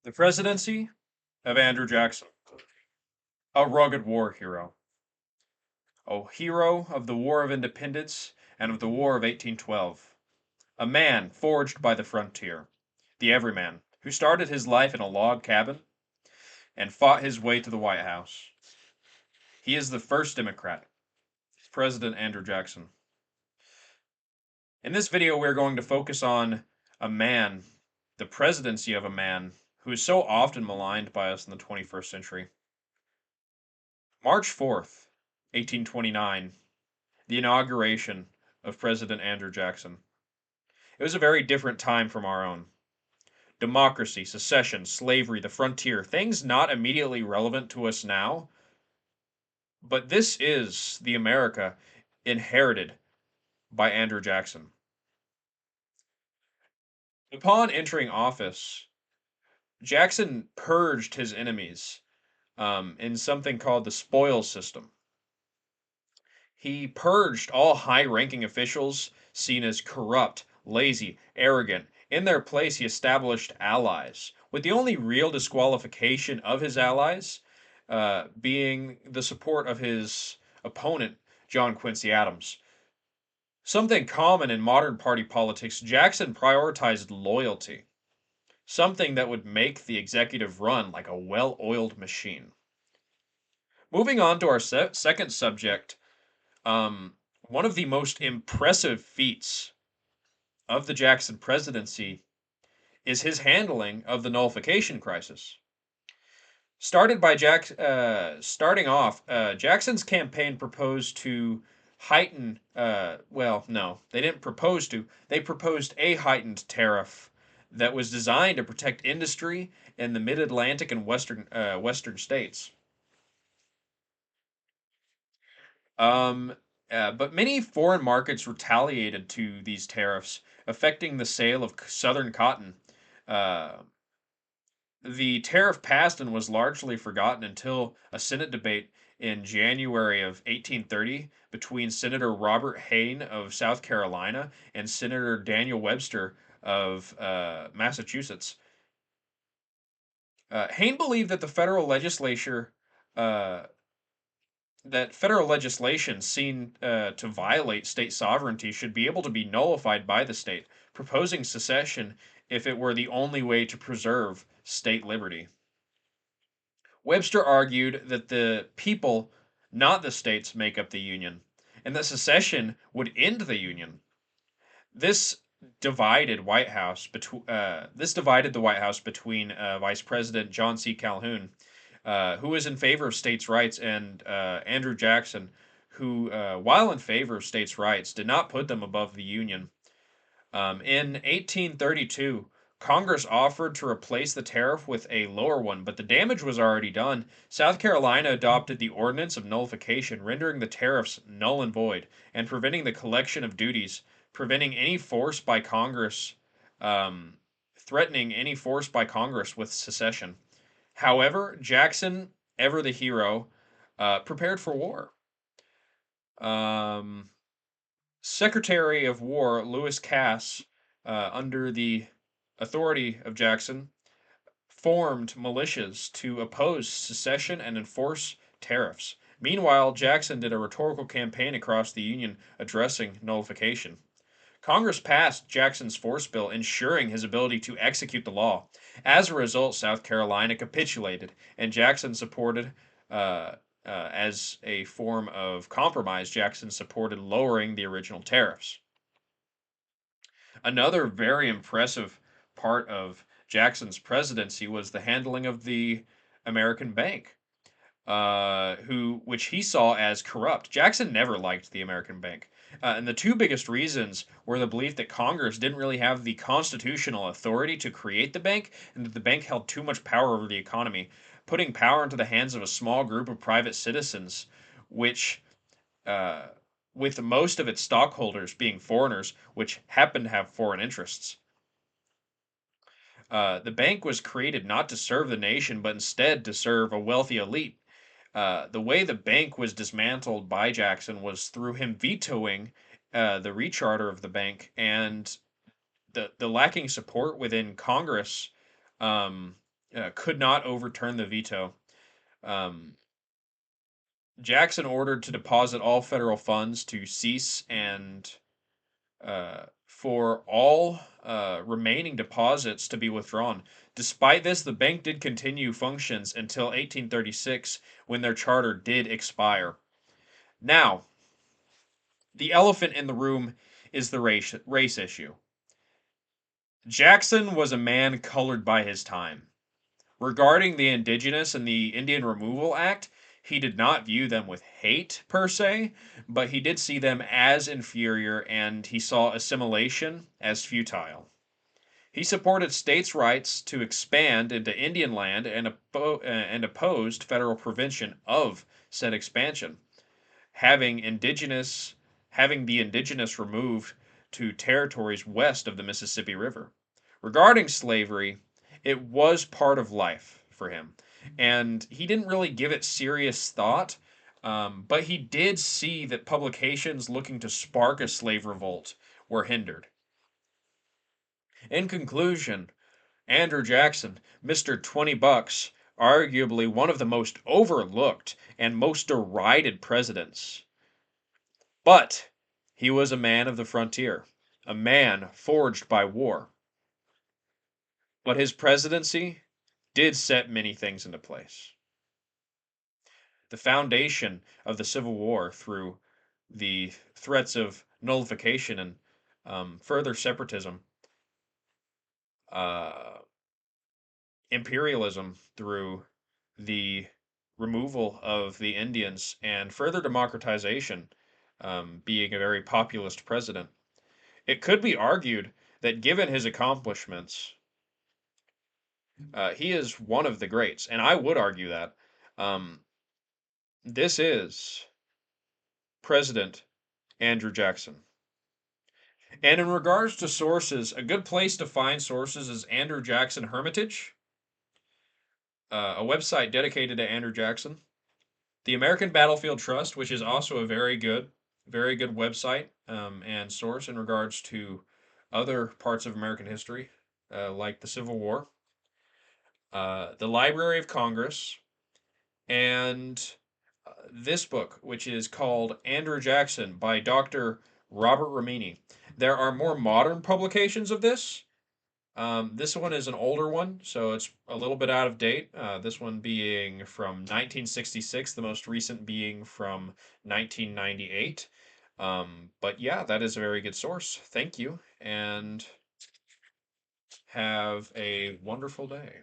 The Presidency of Andrew Jackson, a rugged war hero, a hero of the War of Independence and of the War of 1812, a man forged by the frontier, the everyman, who started his life in a log cabin and fought his way to the White House. He is the first Democrat, President Andrew Jackson. In this video, we're going to focus on a man, the presidency of a man who is so often maligned by us in the 21st century. March 4th, 1829, the inauguration of President Andrew Jackson. It was a very different time from our own. Democracy, secession, slavery, the frontier, things not immediately relevant to us now, but this is the America inherited by Andrew Jackson. Upon entering office, Jackson purged his enemies in something called the spoils system. He purged all high ranking officials seen as corrupt, lazy, arrogant. In their place, he established allies, with the only real disqualification of his allies being the support of his opponent, John Quincy Adams. Something common in modern party politics, Jackson prioritized loyalty, something that would make the executive run like a well oiled machine. Moving on to our second subject, one of the most impressive feats of the Jackson presidency is his handling of the nullification crisis. Starting off, Jackson's campaign proposed to heighten. Well, no, they didn't propose to. They proposed a heightened tariff that was designed to protect industry in the Mid-Atlantic and Western states. Um, but many foreign markets retaliated to these tariffs, affecting the sale of Southern cotton. Uh, the tariff passed and was largely forgotten until a Senate debate in January of 1830 between Senator Robert Hayne of South Carolina and Senator Daniel Webster of Massachusetts. Hayne believed that the uh, federal legislation seen to violate state sovereignty should be able to be nullified by the state, proposing secession if it were the only way to preserve state liberty. Webster argued that the people, not the states, make up the Union, and that secession would end the Union. This this divided the White House between Vice President John C. Calhoun, who was in favor of states' rights, and Andrew Jackson, who, while in favor of states' rights, did not put them above the Union. In 1832, Congress offered to replace the tariff with a lower one, but the damage was already done. South Carolina adopted the Ordinance of Nullification, rendering the tariffs null and void, and preventing the collection of duties, preventing any force by Congress, um, threatening any force by Congress with secession. However, Jackson, ever the hero, prepared for war. Um, Secretary of War Lewis Cass, under the authority of Jackson, formed militias to oppose secession and enforce tariffs. Meanwhile, Jackson did a rhetorical campaign across the Union addressing nullification. Congress passed Jackson's force bill, ensuring his ability to execute the law. As a result, South Carolina capitulated, and Jackson supported, as a form of compromise, Jackson supported lowering the original tariffs. Another very impressive part of Jackson's presidency was the handling of the American bank, which he saw as corrupt. Jackson never liked the American bank. And the two biggest reasons were the belief that Congress didn't really have the constitutional authority to create the bank, and that the bank held too much power over the economy, putting power into the hands of a small group of private citizens, which, uh, with most of its stockholders being foreigners, which happen to have foreign interests. The bank was created not to serve the nation, but instead to serve a wealthy elite. The way the bank was dismantled by Jackson was through him vetoing the recharter of the bank, and the lacking support within Congress could not overturn the veto. Um, Jackson ordered to deposit all federal funds to cease and for all remaining deposits to be withdrawn. Despite this, the bank did continue functions until 1836 when their charter did expire. Now, the elephant in the room is the race issue. Jackson was a man colored by his time. Regarding the Indigenous and the Indian Removal Act, he did not view them with hate per se, but he did see them as inferior and he saw assimilation as futile. He supported states' rights to expand into Indian land and opposed federal prevention of said expansion, having indigenous having the indigenous removed to territories west of the Mississippi River. Regarding slavery, it was part of life for him, and he didn't really give it serious thought. But he did see that publications looking to spark a slave revolt were hindered. In conclusion, Andrew Jackson, Mr. 20 Bucks, arguably one of the most overlooked and most derided presidents. But he was a man of the frontier, a man forged by war. But his presidency did set many things into place. The foundation of the Civil War through the threats of nullification and further separatism, uh, imperialism through the removal of the Indians, and further democratization, being a very populist president. It could be argued that given his accomplishments, he is one of the greats, and I would argue that um, this is President Andrew Jackson. And in regards to sources, a good place to find sources is Andrew Jackson Hermitage, a website dedicated to Andrew Jackson. The American Battlefield Trust, which is also a very good website and source in regards to other parts of American history, like the Civil War. The Library of Congress, and this book, which is called Andrew Jackson by Dr. Robert Ramini. There are more modern publications of this. This one is an older one, so it's a little bit out of date. This one being from 1966, the most recent being from 1998. But yeah, that is a very good source. Thank you, and have a wonderful day.